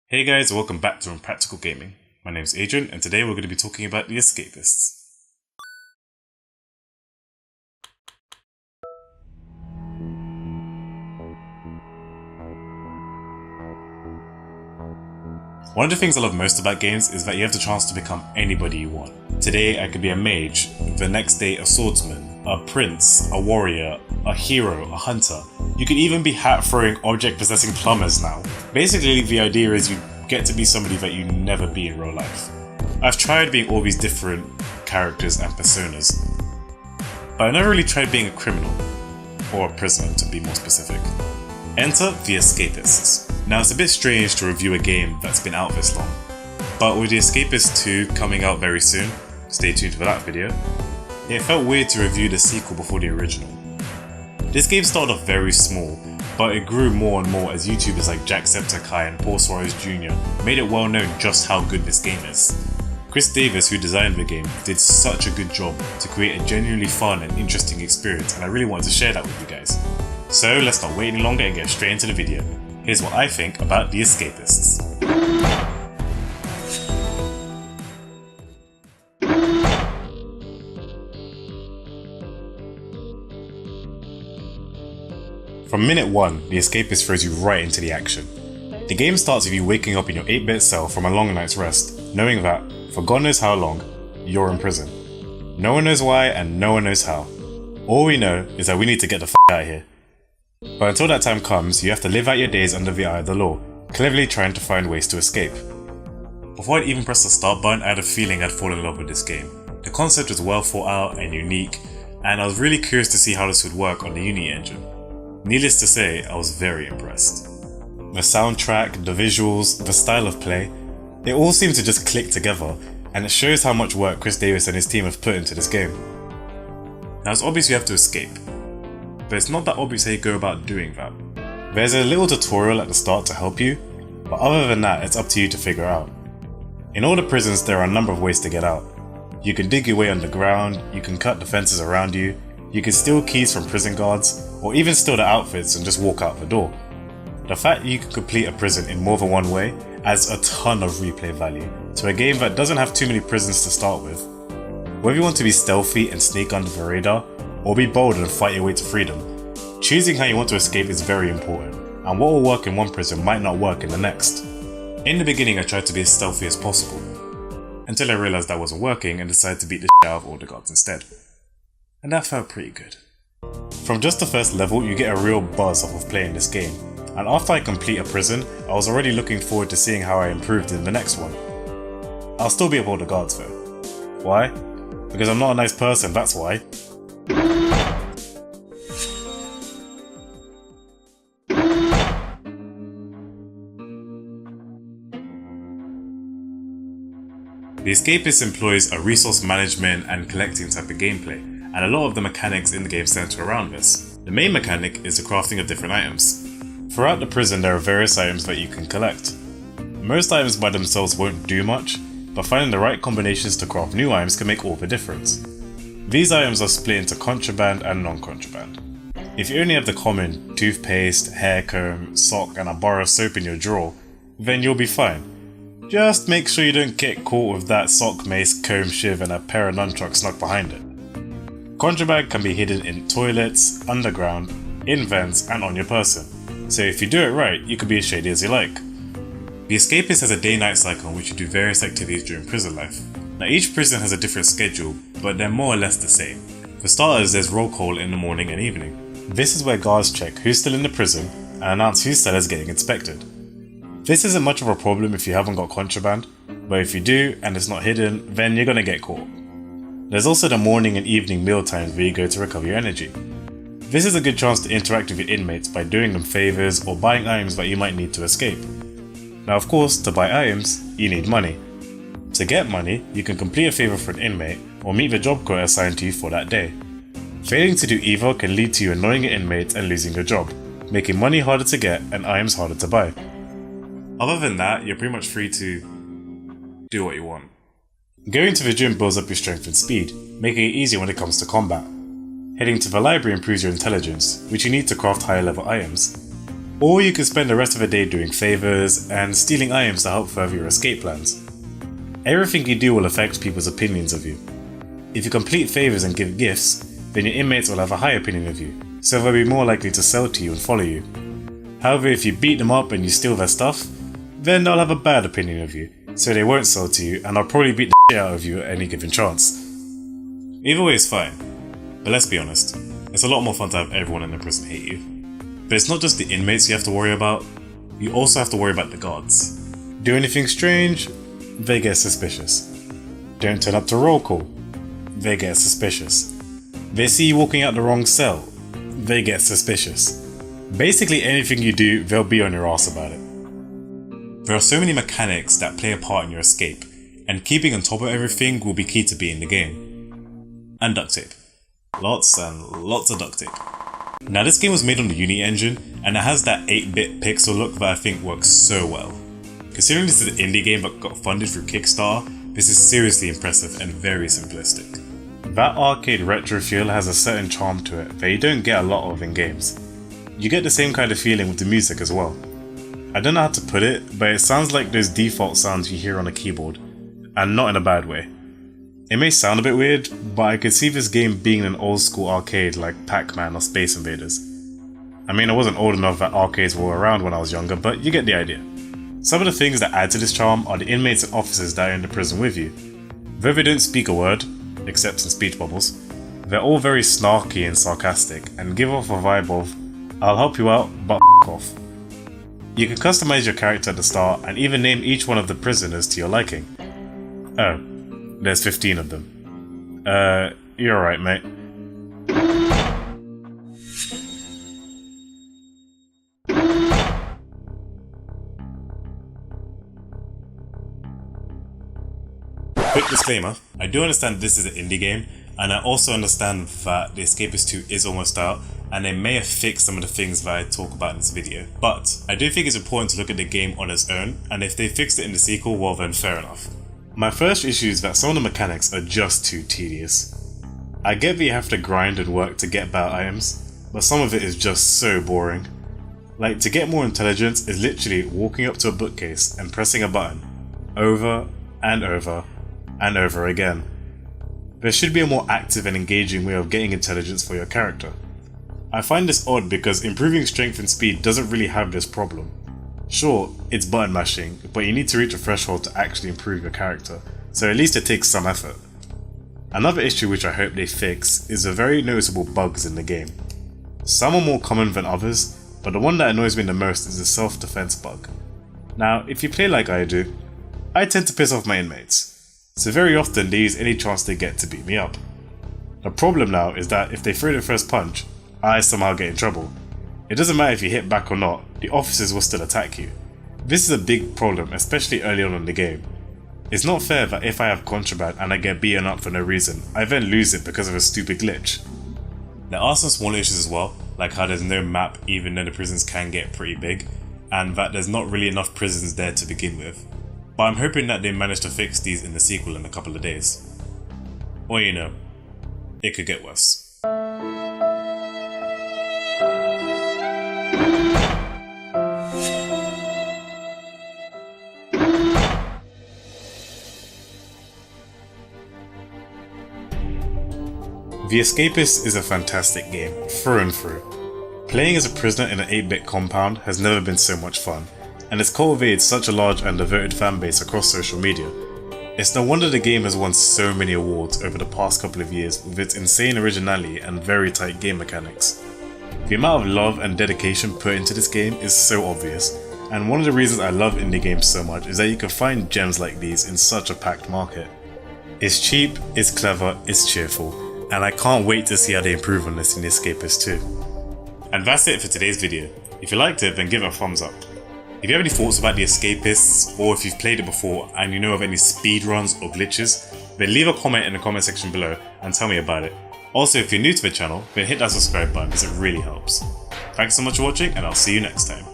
Hey guys, welcome back to Impractical Gaming. My name is Adrian and today we're going to be talking about the Escapists. One of the things I love most about games is that you have the chance to become anybody you want. Today I could be a mage, the next day a swordsman, a prince, a warrior, a hero, a hunter. You could even be hat-throwing, object-possessing plumbers now. Basically the idea is you get to be somebody that you never be in real life. I've tried being all these different characters and personas, but I never really tried being a criminal, or a prisoner to be more specific. Enter the Escapists. Now it's a bit strange to review a game that's been out this long, but with the Escapists 2 coming out very soon, stay tuned for that video, it felt weird to review the sequel before the original. This game started off very small, but it grew more and more as YouTubers like JackSepticeye and PaulSoaresJr. made it well known just how good this game is. Chris Davis, who designed the game, did such a good job to create a genuinely fun and interesting experience, and I really wanted to share that with you guys. So let's not wait any longer and get straight into the video. Here's what I think about the Escapists. From minute 1, the Escapist throws you right into the action. The game starts with you waking up in your 8-bit cell from a long night's rest, knowing that, for God knows how long, you're in prison. No one knows why and no one knows how. All we know is that we need to get the f*** out of here. But until that time comes, you have to live out your days under the eye of the law, cleverly trying to find ways to escape. Before I'd even press the start button, I had a feeling I'd fall in love with this game. The concept was well thought out and unique, and I was really curious to see how this would work on the Unity engine. Needless to say, I was very impressed. The soundtrack, the visuals, the style of play, it all seemed to just click together, and it shows how much work Chris Davis and his team have put into this game. Now it's obvious you have to escape, but it's not that obvious how you go about doing that. There's a little tutorial at the start to help you, but other than that it's up to you to figure out. In all the prisons there are a number of ways to get out. You can dig your way underground, you can cut the fences around you, you can steal keys from prison guards, or even steal the outfits and just walk out the door. The fact that you can complete a prison in more than one way adds a ton of replay value to a game that doesn't have too many prisons to start with. Whether you want to be stealthy and sneak under the radar, or be bold and fight your way to freedom, choosing how you want to escape is very important, and what will work in one prison might not work in the next. In the beginning I tried to be as stealthy as possible, until I realised that wasn't working and decided to beat the shit out of all the guards instead. And that felt pretty good. From just the first level you get a real buzz off of playing this game, and after I complete a prison, I was already looking forward to seeing how I improved in the next one. I'll still beat up all the guards though. Why? Because I'm not a nice person, that's why. The Escapist employs a resource management and collecting type of gameplay, and a lot of the mechanics in the game center around this. The main mechanic is the crafting of different items. Throughout the prison there are various items that you can collect. Most items by themselves won't do much, but finding the right combinations to craft new items can make all the difference. These items are split into contraband and non-contraband. If you only have the common toothpaste, hair comb, sock and a bar of soap in your drawer, then you'll be fine. Just make sure you don't get caught with that sock, mace, comb, shiv and a pair of nunchucks snuck behind it. Contraband can be hidden in toilets, underground, in vents and on your person, so if you do it right, you can be as shady as you like. The Escapist has a day-night cycle in which you do various activities during prison life. Now each prison has a different schedule, but they're more or less the same. For starters, there's roll call in the morning and evening. This is where guards check who's still in the prison and announce whose cell is getting inspected. This isn't much of a problem if you haven't got contraband, but if you do and it's not hidden, then you're gonna get caught. There's also the morning and evening meal times where you go to recover your energy. This is a good chance to interact with your inmates by doing them favours or buying items that you might need to escape. Now of course, to buy items, you need money. To get money, you can complete a favour for an inmate or meet the job quota assigned to you for that day. Failing to do either can lead to you annoying your inmates and losing your job, making money harder to get and items harder to buy. Other than that, you're pretty much free to do what you want. Going to the gym builds up your strength and speed, making it easier when it comes to combat. Heading to the library improves your intelligence, which you need to craft higher level items. Or you could spend the rest of the day doing favours and stealing items to help further your escape plans. Everything you do will affect people's opinions of you. If you complete favours and give gifts, then your inmates will have a high opinion of you, so they'll be more likely to sell to you and follow you. However, if you beat them up and you steal their stuff, then they'll have a bad opinion of you, so they won't sell to you and they'll probably beat the shit out of you at any given chance. Either way is fine, but let's be honest, it's a lot more fun to have everyone in the prison hate you. But it's not just the inmates you have to worry about, you also have to worry about the guards. Do anything strange, they get suspicious. Don't turn up to roll call, they get suspicious. They see you walking out the wrong cell, they get suspicious. Basically anything you do, they'll be on your ass about it. There are so many mechanics that play a part in your escape, and keeping on top of everything will be key to beating the game. And duct tape. Lots and lots of duct tape. Now this game was made on the Unity engine, and it has that 8-bit pixel look that I think works so well. Considering this is an indie game that got funded through Kickstarter, this is seriously impressive and very simplistic. That arcade retro feel has a certain charm to it that you don't get a lot of in games. You get the same kind of feeling with the music as well. I don't know how to put it, but it sounds like those default sounds you hear on a keyboard, and not in a bad way. It may sound a bit weird, but I could see this game being an old school arcade like Pac-Man or Space Invaders. I mean, I wasn't old enough that arcades were around when I was younger, but you get the idea. Some of the things that add to this charm are the inmates and officers that are in the prison with you. Though they don't speak a word, except some speech bubbles, they're all very snarky and sarcastic and give off a vibe of, I'll help you out, but f*** off. You can customize your character at the start and even name each one of the prisoners to your liking. Oh, there's 15 of them. You're alright, mate. Quick disclaimer, I do understand this is an indie game, and I also understand that the Escapists 2 is almost out, and they may have fixed some of the things that I talk about in this video. But I do think it's important to look at the game on its own, and if they fixed it in the sequel, well then fair enough. My first issue is that some of the mechanics are just too tedious. I get that you have to grind and work to get better items, but some of it is just so boring. Like, to get more intelligence is literally walking up to a bookcase and pressing a button, over and over and over again. There should be a more active and engaging way of getting intelligence for your character. I find this odd because improving strength and speed doesn't really have this problem. Sure, it's button mashing, but you need to reach a threshold to actually improve your character, so at least it takes some effort. Another issue which I hope they fix is the very noticeable bugs in the game. Some are more common than others, but the one that annoys me the most is the self-defense bug. Now, if you play like I do, I tend to piss off my inmates, so very often they use any chance they get to beat me up. The problem now is that if they throw the first punch, I somehow get in trouble. It doesn't matter if you hit back or not, the officers will still attack you. This is a big problem, especially early on in the game. It's not fair that if I have contraband and I get beaten up for no reason, I then lose it because of a stupid glitch. There are some small issues as well, like how there's no map even though the prisons can get pretty big, and that there's not really enough prisons there to begin with. But I'm hoping that they manage to fix these in the sequel in a couple of days. Or you know, it could get worse. The Escapists is a fantastic game, through and through. Playing as a prisoner in an 8-bit compound has never been so much fun, and it's cultivated such a large and devoted fanbase across social media. It's no wonder the game has won so many awards over the past couple of years with its insane originality and very tight game mechanics. The amount of love and dedication put into this game is so obvious, and one of the reasons I love indie games so much is that you can find gems like these in such a packed market. It's cheap, it's clever, it's cheerful, and I can't wait to see how they improve on this in the Escapists 2. And that's it for today's video. If you liked it, then give it a thumbs up. If you have any thoughts about the Escapists, or if you've played it before and you know of any speedruns or glitches, then leave a comment in the comment section below and tell me about it. Also, if you're new to the channel, then hit that subscribe button because it really helps. Thanks so much for watching, and I'll see you next time.